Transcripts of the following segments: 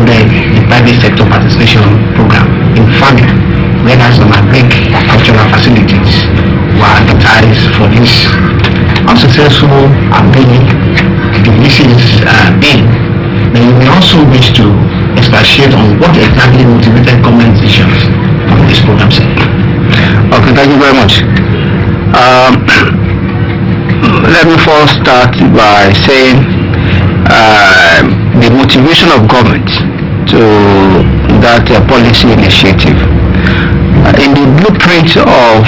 funded the private sector participation program in farming, where some agricultural facilities were advertised for this. How successful have been the VCs been? Then you may also wish to expatiate on what exactly motivated government decisions on this program sector. Okay, thank you very much. Let me first start by saying the motivation of government to that policy initiative. In the blueprint of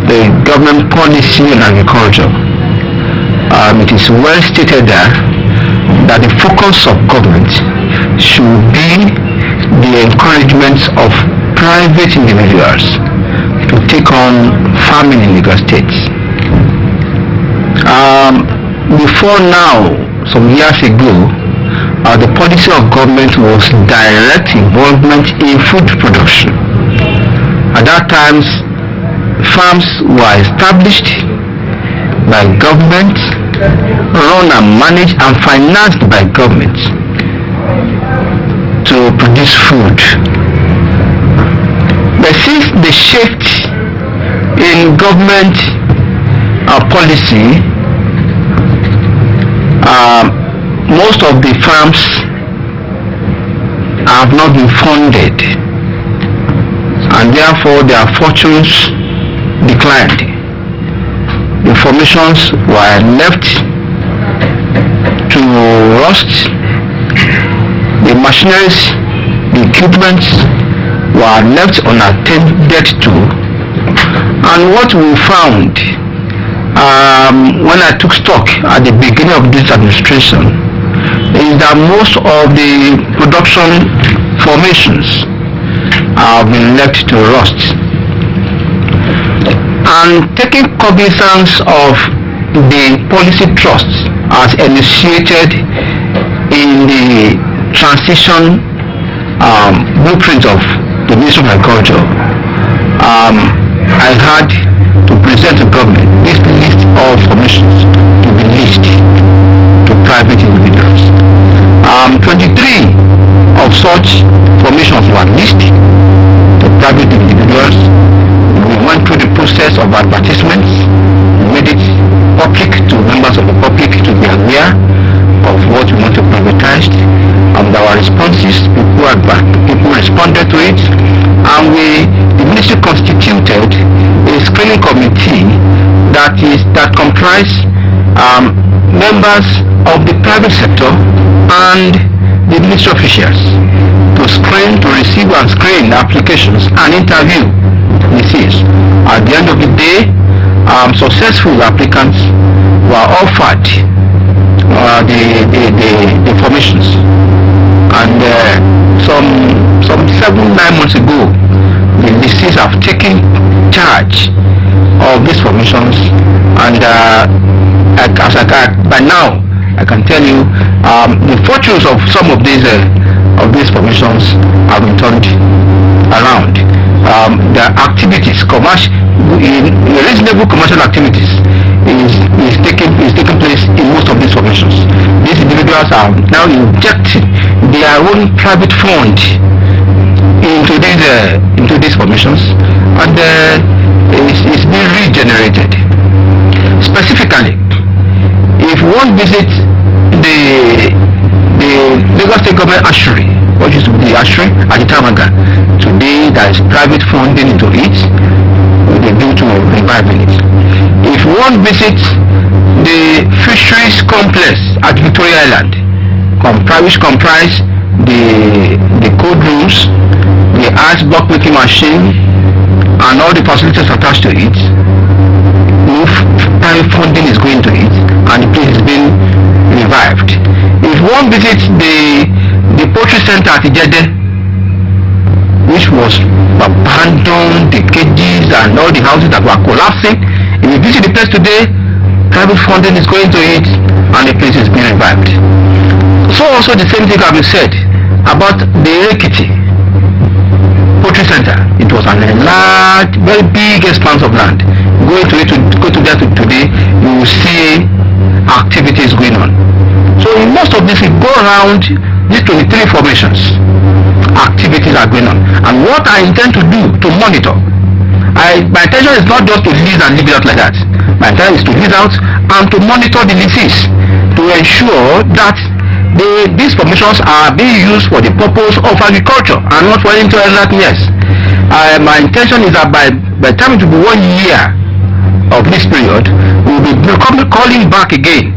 the government policy on agriculture, it is well stated there that the focus of government should be the encouragement of private individuals to take on farming in Lagos State. Before now, some years ago, the policy of government was direct involvement in food production. At that time, farms were established by government, run and managed and financed by government to produce food. But since the shift in government policy, most of the farms have not been funded, and therefore their fortunes declined. The formations were left to rust. The machineries, the equipment were left unattended to. And what we found when I took stock at the beginning of this administration is that most of the production formations have been left to rust. And taking cognizance of the policy trust as initiated in the transition blueprint of the Ministry of Agriculture, I had to present to government this list of formations to be leased to private individuals. 23 of such formations were leased to private individuals. We went through the process of advertisements, made it public to members of the public to be aware of what we want to privatize. Our responses, people responded to it, and the ministry constituted a screening committee that comprised members of the private sector and the ministry officials to screen, to receive and screen applications and interview VCs. At the end of the day, successful applicants were offered the formations, and some 7-9 months ago, the VCs have taken charge of these formations, and by now I can tell you the fortunes of some of these formations have been turned around. The activities, reasonable commercial activities is taking place in most of these formations. These individuals are now injecting their own private fund into these formations, and it's being regenerated. Specifically, if one visits the Lagos State Government Ashery, what used to be the Ashery at the Tamaga, today there is private funding into it with a view to reviving it. If one visits the fisheries complex at Victoria Island, which comprise the cold rooms, the ice block making machine, and all the facilities attached to it, private funding is going to it, and the place is being revived. If one visits the poultry center at Ijede, which was abandoned, the cages and all the houses that were collapsing, if you visit the place today, private funding is going to it, and the place is being revived. So also the same thing can be said about the Ekiti poultry center. It was a large, very big expanse of land. Go to there today, you will see activities going on. So in most of this, we go around these 23 formations, activities are going on. And what I intend to do to monitor, my intention is not just to lease and leave it out like that. My intention is to lease out and to monitor the leases to ensure that these formations are being used for the purpose of agriculture and not for anything else. My intention is that by the time it will be 1 year of this period, we will be calling back again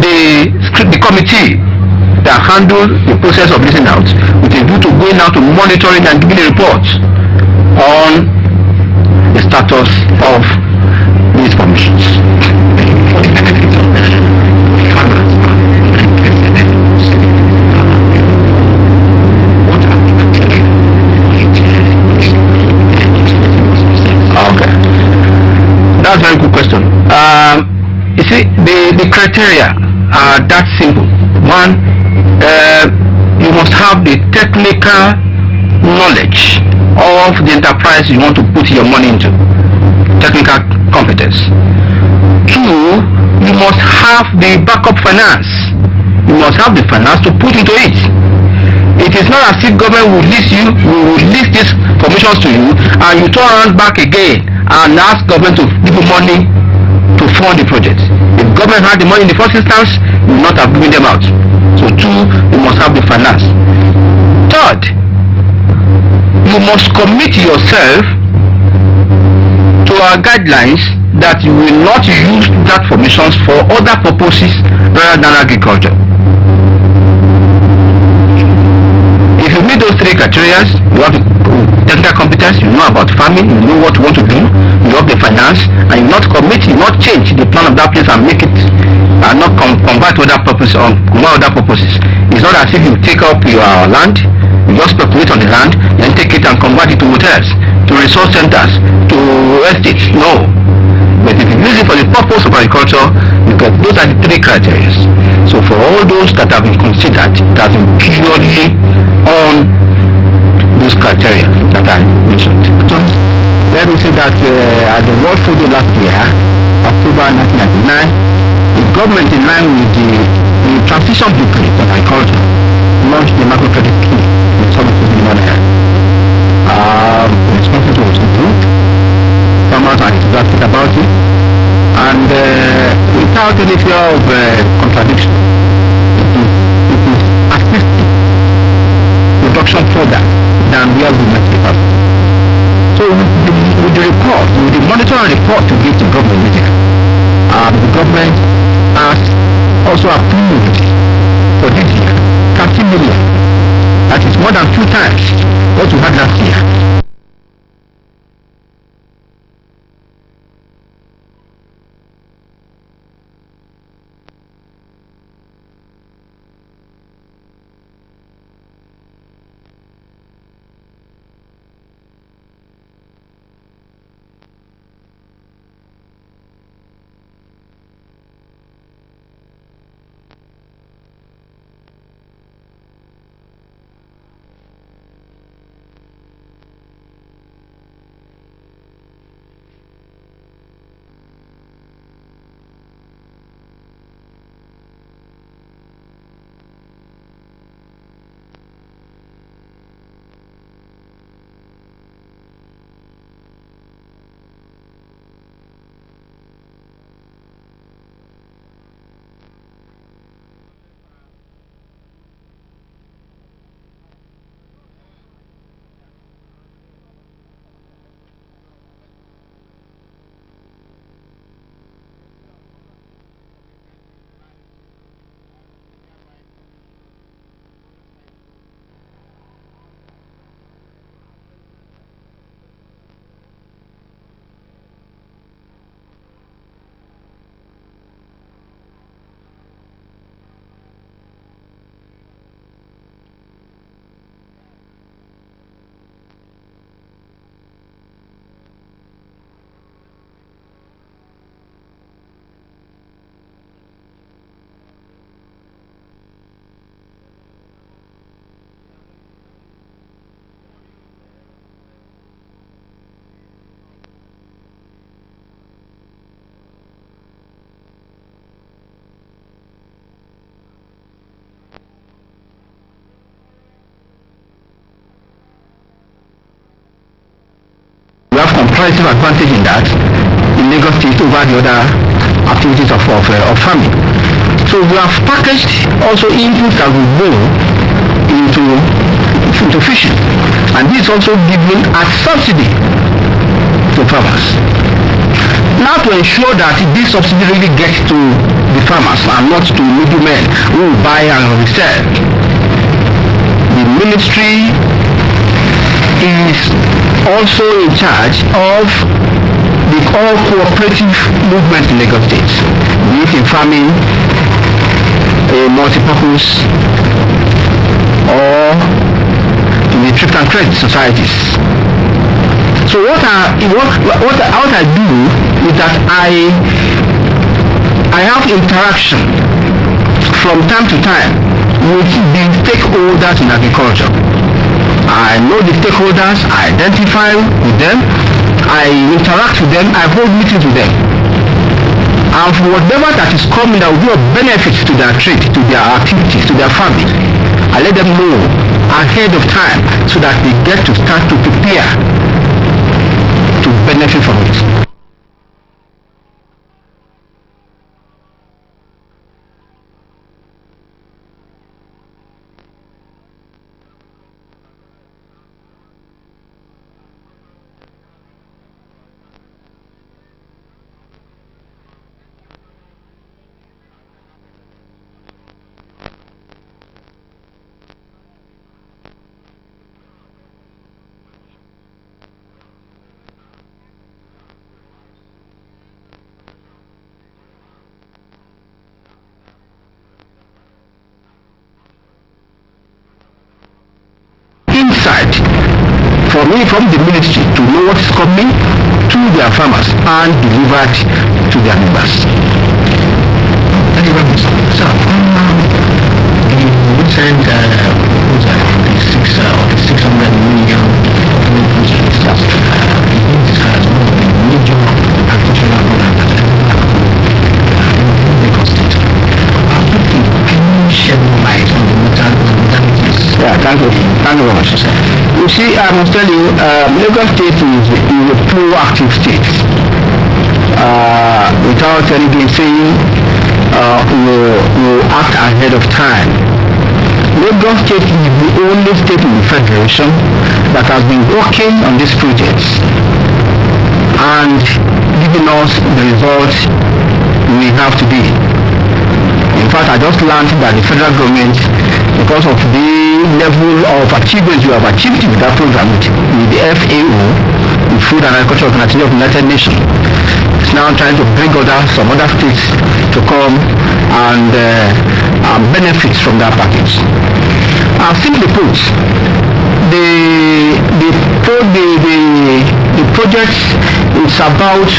the committee that handle the process of leasing out with a view to going out to monitoring and giving a report on the status of these formations. Okay, that's a very good question. You see, the criteria are that simple. One, you must have the technical knowledge of the enterprise you want to put your money into, technical competence. Two, you must have the backup finance. You must have the finance to put into it. It is not as if government will lease these commissions to you and you turn around back again and ask government to give you money to fund the project. If government had the money in the first instance, you would not have given them out. So two, you must have the finance. Third, you must commit yourself to our guidelines that you will not use that formations for other purposes rather than agriculture. If you meet those three criteria, you have the technical competence, you know about farming, you know what you want to do, you have the finance, and you not commit, you not change the plan of that place and make it and not convert to other purposes or other purposes. It's not as if you take up your land, you just speculate on the land, then take it and convert it to hotels, to resource centers, to estates. No. But if you use it for the purpose of agriculture, those are the three criteria. So for all those that have been considered, it has been purely on those criteria that I mentioned. So let me say that at the World Food Day last year, October 1999, the government, in line with the transition blueprint on agriculture, launched the microcredit scheme with some million naira. The responsibility was improved. Farmers are enthusiastic about it, and without any fear of contradiction, it is assisting production further than where we met the past. So with the report, with the monitoring report to give to government media, the government has also approved for this year 30 million. That is more than 2 times what we had last year. comparative advantage in that in Lagos State over the other activities of farming. So we have packaged also inputs that will go into fishing, and this is also given as subsidy to farmers. Now, to ensure that this subsidy really gets to the farmers and not to middlemen who buy and resell, the ministry is also in charge of the all cooperative movement in Lagos State, be it in farming, multi-purpose, or in the thrift and credit societies. So what I do is that I have interaction from time to time with the stakeholders in agriculture. I know the stakeholders, I identify with them, I interact with them, I hold meetings with them. And for whatever that is coming that will be of benefit to their trade, to their activities, to their family, I let them know ahead of time so that they get to start to prepare to benefit from it. Insight for me from the ministry to know what is coming to their farmers and delivered to their members. Thank you very much. So, the recent proposal, the 600 million project, has one of the major agricultural programs that in Lagos State. Can you shed more light on the modalities? Yeah, thank you very much. You see, I must tell you, Lagos State is a proactive state. Without anything saying, will act ahead of time. Lagos State is the only state in the Federation that has been working on these projects and giving us the results we have today. In fact, I just learned that the federal government, because of the level of achievements you have achieved with that program with the FAO, the Food and Agriculture Organization of the United Nations, is now trying to bring some other states to come and benefit from that package. Simply put, the project is about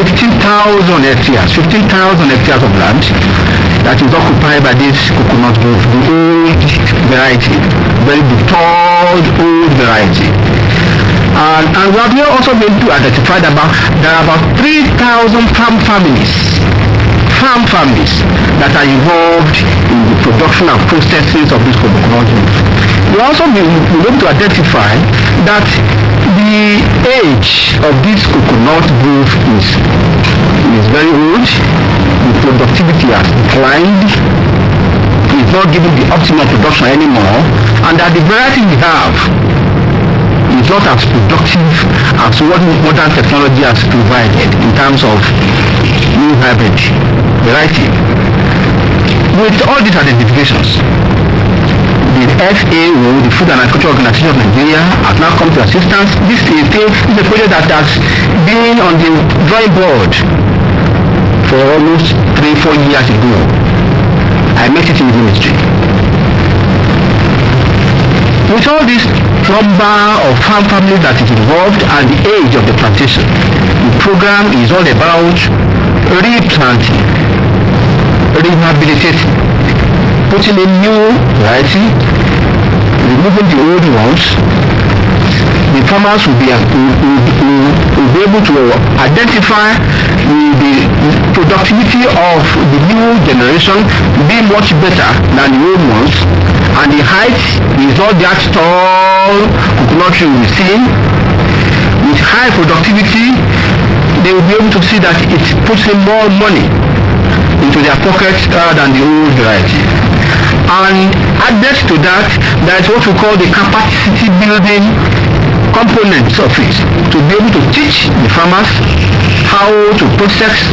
fifteen thousand hectares of land that is occupied by this coconut grove, the old variety, very tall old variety. And we have here also been to identify that there are about 3,000 farm families that are involved in the production and processes of this coconut grove. We also been able to identify that the age of this coconut grove is very old. The productivity has declined. It's not giving the optimal production anymore, and that the variety we have is not as productive as what modern technology has provided in terms of new hybrid variety. With all these identifications, the FAO, the Food and Agriculture Organization of Nigeria, has now come to assistance. This is a project that has been on the drawing board for almost 3-4 years ago. I met it in the ministry. With all this number of farm families that is involved and the age of the plantation, the program is all about replanting, rehabilitating, putting in new variety, removing the old ones. The farmers will be able to identify the productivity of the new generation being much better than the old ones, and the height is not that tall coconut tree we've seen. With high productivity, they will be able to see that it puts in more money into their pockets rather than the old variety. And added to that, there is what we call the capacity building components of it, to be able to teach the farmers how to process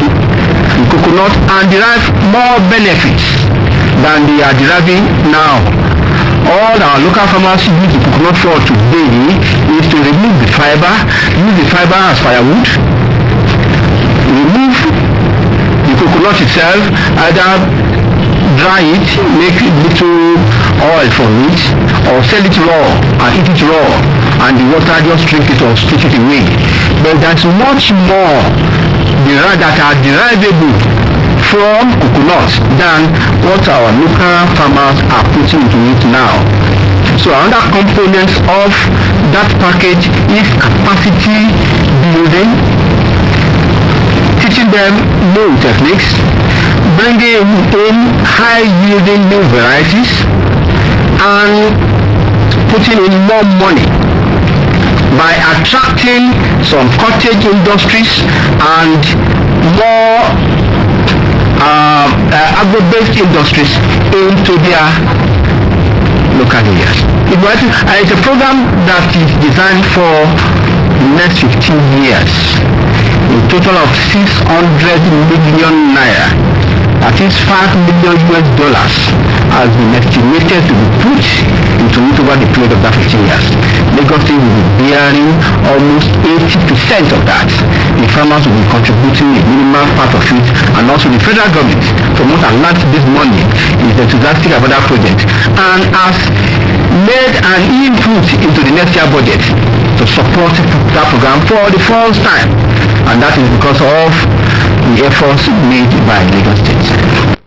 the coconut and derive more benefits than they are deriving now. All our local farmers use the coconut for today is to remove the fiber, use the fiber as firewood, remove the coconut itself, either dry it, make little oil from it, or sell it raw and eat it raw, and the water just drink it or spit it away. But there's much more that are derivable from coconut than what our local farmers are putting into it now. So another component of that package is capacity building, teaching them new techniques, bringing in high yielding new varieties, and putting in more money by attracting some cottage industries and more agro-based industries into their local areas. It's a program that is designed for the next 15 years. A total of 600 million naira, that is $5 million has been estimated to be put into it over the period of that 15 years. Lagos State will be bearing almost 80% of that. The farmers will be contributing a minimal part of it, and also the federal government, from what I learned this morning, is enthusiastic about that project and has made an input into the next year budget to support that program for the first time, and that is because of the efforts made by Lagos State.